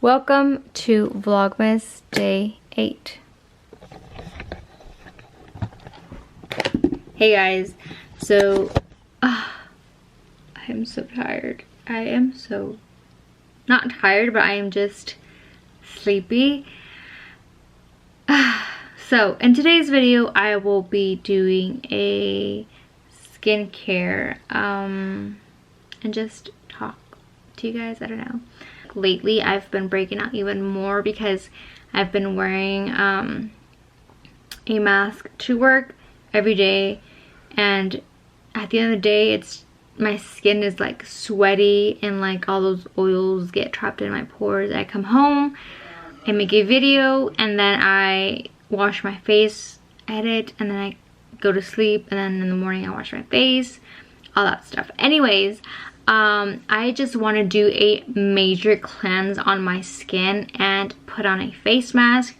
Welcome to Vlogmas Day 8. Hey guys, so I am so tired. I am so not tired, but I am just sleepy. So in today's video I will be doing a skincare and just talk to you guys. I don't know. Lately I've been breaking out even more because I've been wearing a mask to work every day, and at the end of the day it's my skin is like sweaty and like all those oils get trapped in my pores. I come home, I make a video, and then I wash my face, edit, and then I go to sleep, and then in the morning I wash my face, all that stuff. Anyways, I just want to do a major cleanse on my skin and put on a face mask.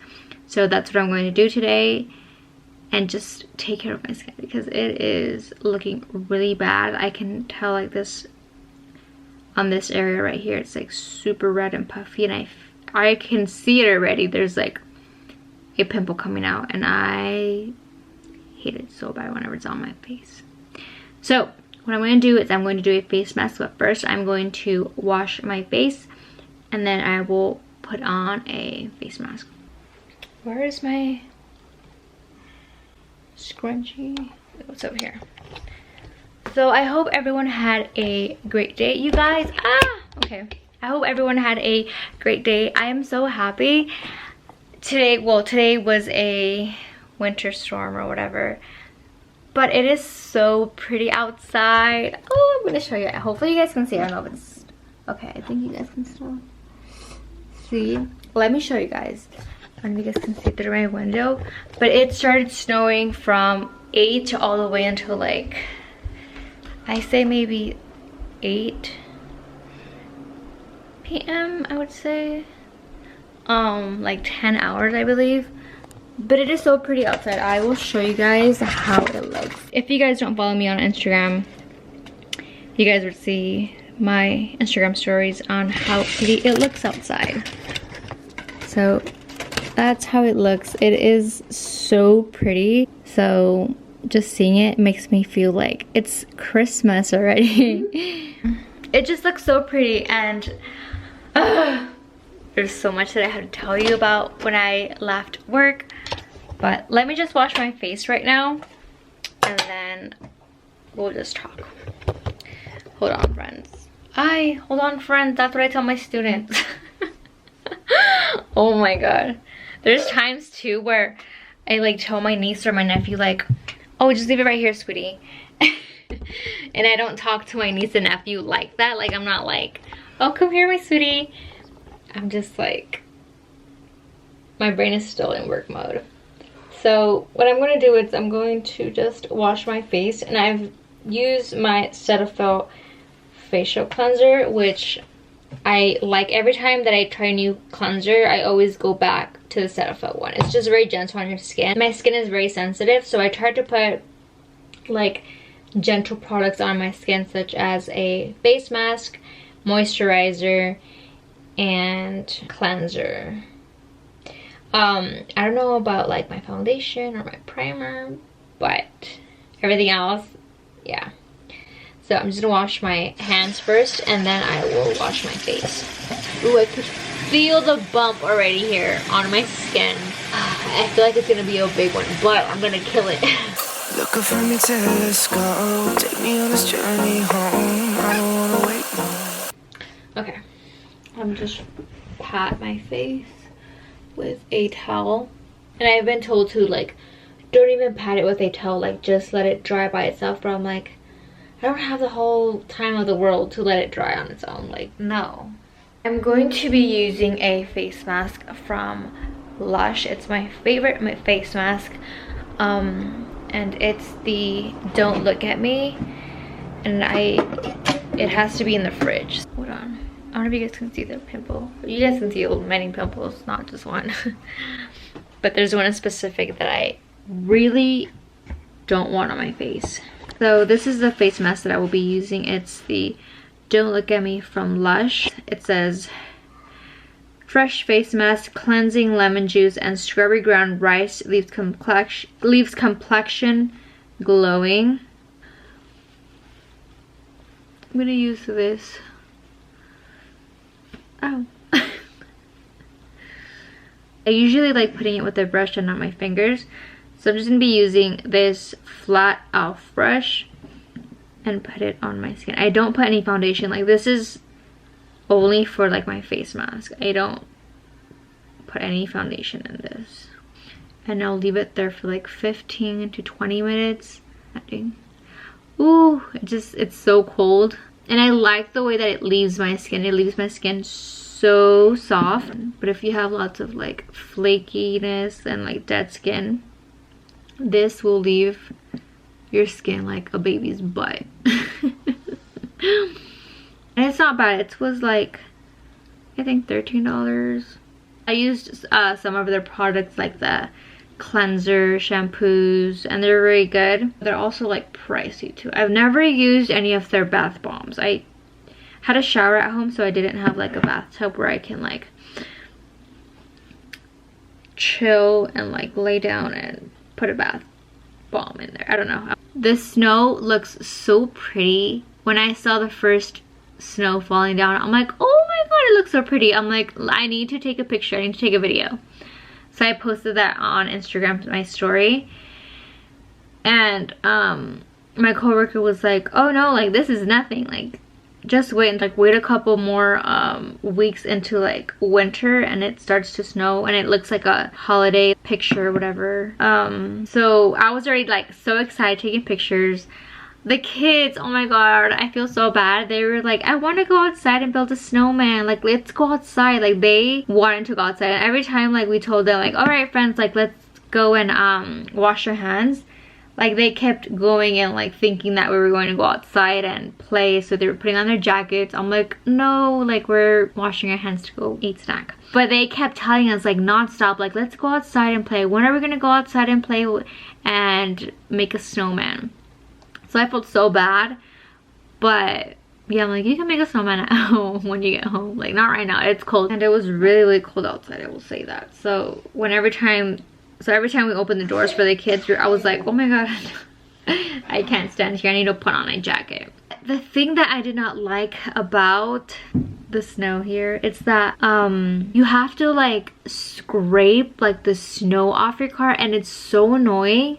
So that's what I'm going to do today, and just take care of my skin because it is looking really bad. I can tell like this on this area right here, it's like super red and puffy, and I can see it already. There's like a pimple coming out, and I hate it so bad whenever it's on my face. So what I'm going to do is I'm going to do a face mask, but first I'm going to wash my face and then I will put on a face mask. Where is my scrunchie? It's over here. So I hope everyone had a great day, you guys. Okay. I hope everyone had a great day. I am so happy. Today was a winter storm or whatever, but it is so pretty outside. Oh, I'm gonna show you. Hopefully you guys can see. I don't know if it's okay. I think you guys can still see. Let me show you guys. I don't know if you guys can see through my window, but it started snowing from 8 all the way until like, I say maybe 8 p.m. I would say, like 10 hours I believe. But it is so pretty outside. I will show you guys how it looks. If you guys don't follow me on Instagram, you guys would see my Instagram stories on how pretty it looks outside. So that's how it looks. It is so pretty. So just seeing it makes me feel like it's Christmas already. It just looks so pretty, and there's so much that I have to tell you about when I left work. But let me just wash my face right now, and then we'll just talk. Hold on, friends. Hold on, friends. That's what I tell my students. Oh my god. There's times too where I like tell my niece or my nephew like, oh, just leave it right here, sweetie. And I don't talk to my niece and nephew like that. Like, I'm not like, oh, come here, my sweetie. I'm just like, my brain is still in work mode. So what I'm going to do is I'm going to just wash my face, and I've used my Cetaphil facial cleanser, which I like. Every time that I try a new cleanser, I always go back to the Cetaphil one. It's just very gentle on your skin. My skin is very sensitive, so I try to put like gentle products on my skin, such as a face mask, moisturizer, and cleanser. I don't know about like my foundation or my primer, but everything else, yeah. So I'm just gonna wash my hands first, and then I will wash my face. Ooh, I could feel the bump already here on my skin. I feel like it's gonna be a big one, but I'm gonna kill it. Looking for me, telescope. Take me on this journey home. I don't wanna wait more. Okay, I'm just pat my face with a towel, and I've been told to like, don't even pat it with a towel, like just let it dry by itself. But I'm like, I don't have the whole time of the world to let it dry on its own. Like, no. I'm going to be using a face mask from Lush. It's my favorite face mask, and it's the Don't Look at Me, and it has to be in the fridge. Hold on, I don't know if you guys can see the pimple. You guys can see many pimples, not just one. But there's one in specific that I really don't want on my face. So this is the face mask that I will be using. It's the Don't Look at Me from Lush. It says fresh face mask, cleansing lemon juice, and strawberry ground rice leaves complexion glowing. I'm gonna use this. Oh. I usually like putting it with a brush and not my fingers. So I'm just gonna be using this flat elf brush and put it on my skin. I don't put any foundation. Like, this is only for like my face mask. I don't put any foundation in this. And I'll leave it there for like 15 to 20 minutes. Ooh, it's so cold. And I like the way that it leaves my skin. It leaves my skin so soft. But if you have lots of like flakiness and like dead skin, this will leave your skin like a baby's butt. And it's not bad. It was like, I think $13. I used some of their products, like the cleanser shampoos, and they're very good. They're also like pricey too. I've never used any of their bath bombs. I had a shower at home, so I didn't have like a bathtub where I can like chill and like lay down and put a bath bomb in there. I don't know. The snow looks so pretty. When I saw the first snow falling down, I'm like, oh my god, it looks so pretty. I'm like, I need to take a picture. I need to take a video. So I posted that on Instagram, my story. And my coworker was like, oh no, like this is nothing. Like, just wait, and like wait a couple more weeks into like winter and it starts to snow and it looks like a holiday picture or whatever. So I was already like so excited taking pictures. The kids, oh my god, I feel so bad. They were like, I want to go outside and build a snowman. Like, let's go outside. Like, they wanted to go outside. And every time like we told them like, all right friends, like let's go and wash our hands, like they kept going and like thinking that we were going to go outside and play. So they were putting on their jackets. I'm like, no, like we're washing our hands to go eat snack. But they kept telling us like non-stop, like let's go outside and play. When are we gonna go outside and play and make a snowman? So I felt so bad, but yeah, I'm like, you can make a snowman at home when you get home. Like, not right now, it's cold. And it was really, really cold outside, I will say that. So every time we opened the doors for the kids, I was like, oh my god, I can't stand here. I need to put on a jacket. The thing that I did not like about the snow here, it's that you have to like scrape like the snow off your car, and it's so annoying.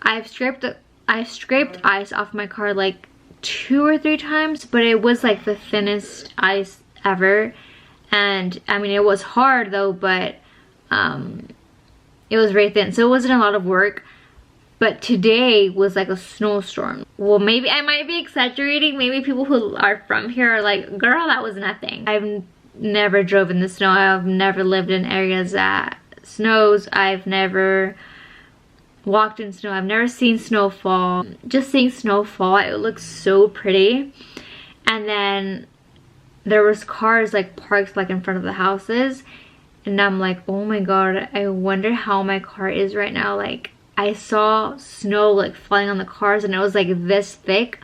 I've scraped ice off my car like 2 or 3 times, but it was like the thinnest ice ever. And I mean, it was hard though, but it was very thin, so it wasn't a lot of work. But today was like a snowstorm. Well, maybe I might be exaggerating. Maybe people who are from here are like, girl, that was nothing. I've never drove in the snow. I've never lived in areas that snows. I've never walked in snow. I've never seen snowfall. Just seeing snowfall, it looks so pretty. And then there was cars like parked like in front of the houses, and I'm like, oh my god, I wonder how my car is right now. Like, I saw snow like falling on the cars, and it was like this thick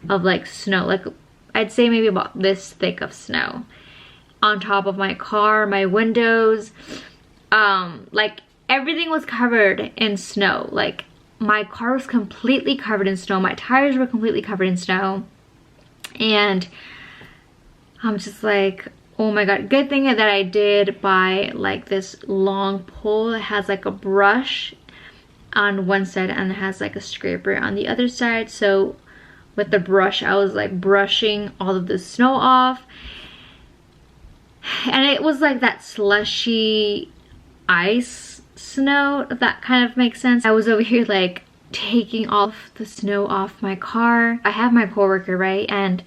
of like snow, like I'd say maybe about this thick of snow on top of my car, my windows, like everything was covered in snow. Like, my car was completely covered in snow. My tires were completely covered in snow. And I'm just like, oh my god. Good thing that I did buy like this long pole that has like a brush on one side and it has like a scraper on the other side. So with the brush, I was like brushing all of the snow off. And it was like that slushy ice snow, if that kind of makes sense. I was over here like taking off the snow off my car. I have my coworker, right? And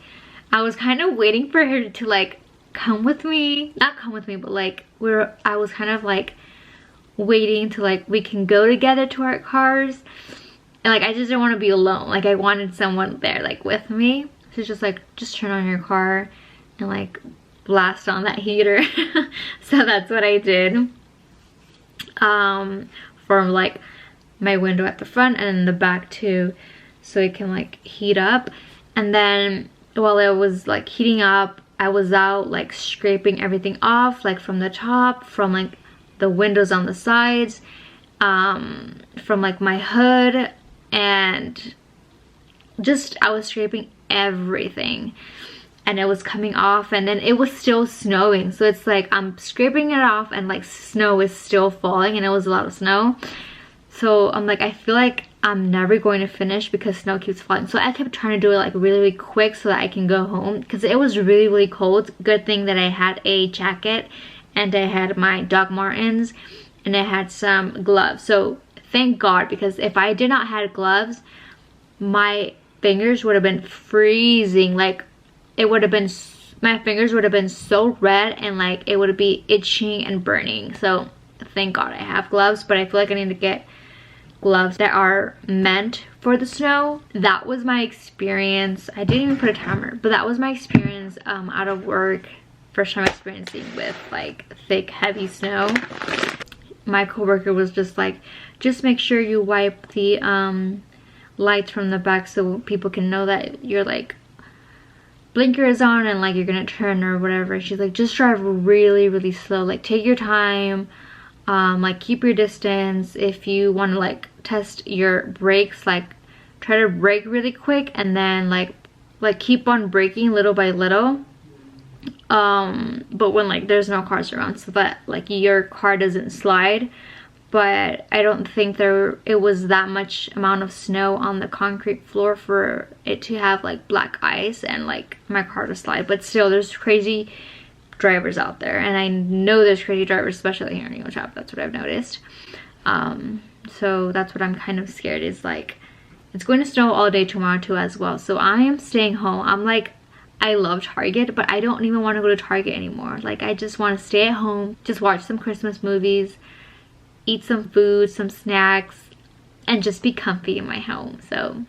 I was kind of waiting for her to like come with me. Not come with me, but like I was kind of like waiting to like we can go together to our cars. And like I just didn't want to be alone. Like I wanted someone there like with me. So just like, just turn on your car and like blast on that heater. So that's what I did. From like my window at the front and in the back too, so it can like heat up. And then while it was like heating up, I was out like scraping everything off, like from the top, from like the windows on the sides, from like my hood, and just I was scraping everything, and it was coming off, and then it was still snowing. So it's like I'm scraping it off and like snow is still falling, and it was a lot of snow. So I'm like, I feel like I'm never going to finish because snow keeps falling. So I kept trying to do it like really, really quick so that I can go home, because it was really, really cold. Good thing that I had a jacket, and I had my Doc Martens, and I had some gloves. So thank God, because if I did not have gloves, my fingers would have been freezing. Like it would have been, my fingers would have been so red, and like it would be itching and burning. So thank God I have gloves, but I feel like I need to get gloves that are meant for the snow. That was my experience. I didn't even put a timer, but that was my experience out of work. First time experiencing with like thick, heavy snow. My coworker was just like, just make sure you wipe the lights from the back so people can know that you're like blinker is on and like you're gonna turn or whatever. She's like, just drive really, really slow, like take your time, like keep your distance. If you want to like test your brakes, like try to brake really quick, and then like keep on braking little by little, but when like there's no cars around, so that like your car doesn't slide. But I don't think it was that much amount of snow on the concrete floor for it to have like black ice and like my car to slide. But still, there's crazy drivers out there, and I know there's crazy drivers, especially here in Untitled Chapter. That's what I've noticed. So that's what I'm kind of scared, is like it's going to snow all day tomorrow too as well. So I am staying home. I'm like, I love Target, but I don't even want to go to Target anymore. Like I just want to stay at home, just watch some Christmas movies, eat some food, some snacks, and just be comfy in my home. So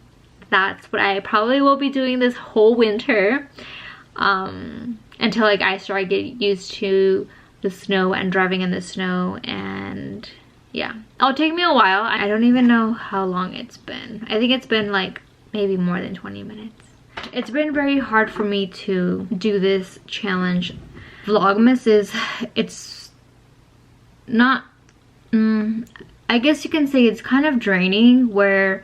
that's what I probably will be doing this whole winter, until like I start getting used to the snow and driving in the snow. And yeah, it'll take me a while. I don't even know how long it's been. I think it's been like maybe more than 20 minutes. It's been very hard for me to do this challenge. Vlogmas it's not, I guess you can say it's kind of draining, where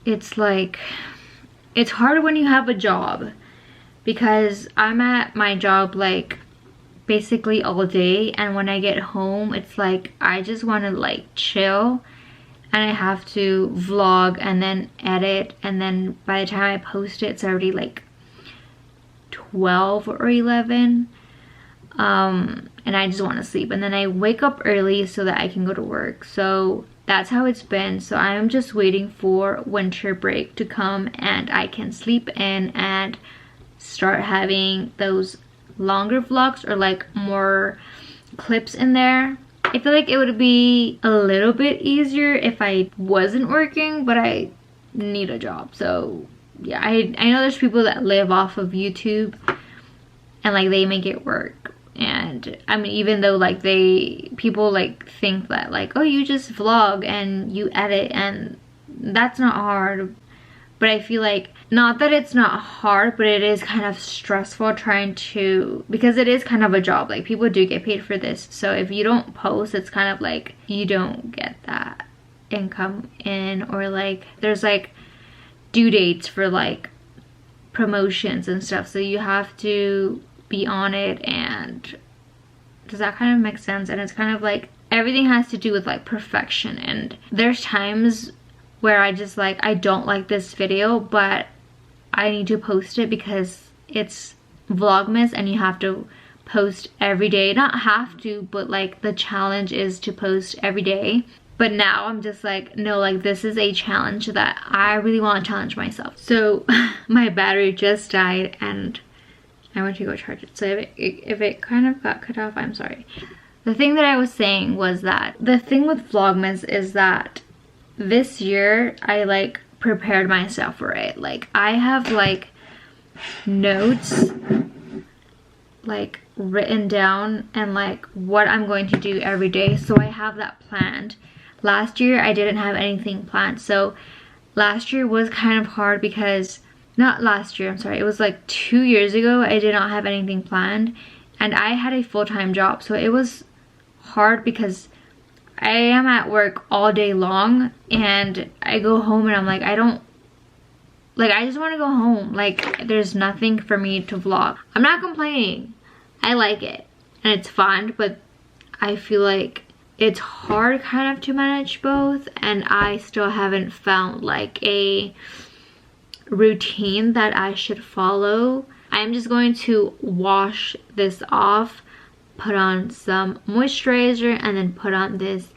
it's like, it's hard when you have a job, because I'm at my job like basically all day, and when I get home it's like I just want to like chill, and I have to vlog and then edit, and then by the time I post it, it's already like 12 or 11. And I just want to sleep, and then I wake up early so that I can go to work. So that's how it's been. So I'm just waiting for winter break to come, and I can sleep in and start having those longer vlogs, or like more clips in there. I feel like it would be a little bit easier if I wasn't working, but I need a job. So yeah, I know there's people that live off of YouTube, and like they make it work. And I mean, even though like people like think that like, oh, you just vlog and you edit, and that's not hard. But I feel like, not that it's not hard, but it is kind of stressful trying to, because it is kind of a job. Like people do get paid for this, so if you don't post, it's kind of like you don't get that income in, or like there's like due dates for like promotions and stuff, so you have to be on it. And does that kind of make sense? And it's kind of like everything has to do with like perfection, and there's times where I just like, I don't like this video, but I need to post it because it's Vlogmas and you have to post every day. Not have to, but like the challenge is to post every day. But now I'm just like, no, like this is a challenge that I really want to challenge myself. So my battery just died and I went to go charge it. So if it kind of got cut off, I'm sorry. The thing that I was saying was that the thing with Vlogmas is that this year I like prepared myself for it. Like I have like notes like written down, and like what I'm going to do every day. So I have that planned. Last year I didn't have anything planned. So last year was kind of hard because not last year, I'm sorry, it was like 2 years ago. I did not have anything planned and I had a full-time job, so it was hard because I am at work all day long and I go home and I'm like, I just want to go home. Like, there's nothing for me to vlog. I'm not complaining. I like it and it's fun, but I feel like it's hard kind of to manage both, and I still haven't found like a routine that I should follow. I'm just going to wash this off, put on some moisturizer, and then put on this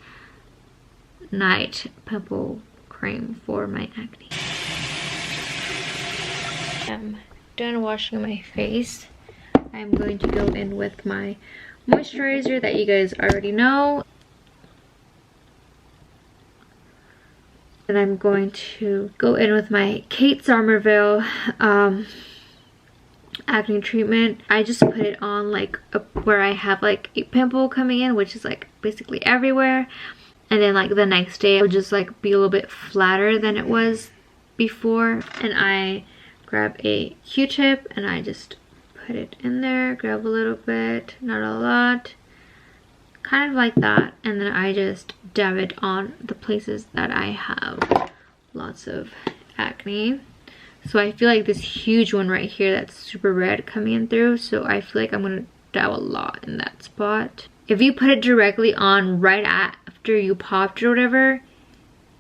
night pimple cream for my acne. I'm done washing my face. I'm going to go in with my moisturizer that you guys already know. And I'm going to go in with my Kate Somerville acne treatment. I just put it on like where I have like a pimple coming in, which is like basically everywhere. And then like the next day it'll just like be a little bit flatter than it was before. And I grab a Q-tip and I just put it in there, grab a little bit, not a lot, kind of like that, and then I just dab it on the places that I have lots of acne. So I feel like this huge one right here that's super red coming in through, so I feel like I'm gonna dab a lot in that spot. If you put it directly on right after you popped or whatever,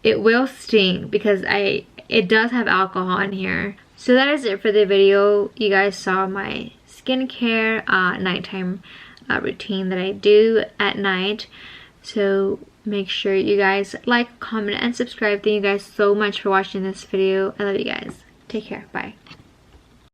it will sting because it does have alcohol in here. So that is it for the video. You guys saw my skincare nighttime routine that I do at night. So make sure you guys like, comment, and subscribe. Thank you guys so much for watching this video. I love you guys. Take care. Bye.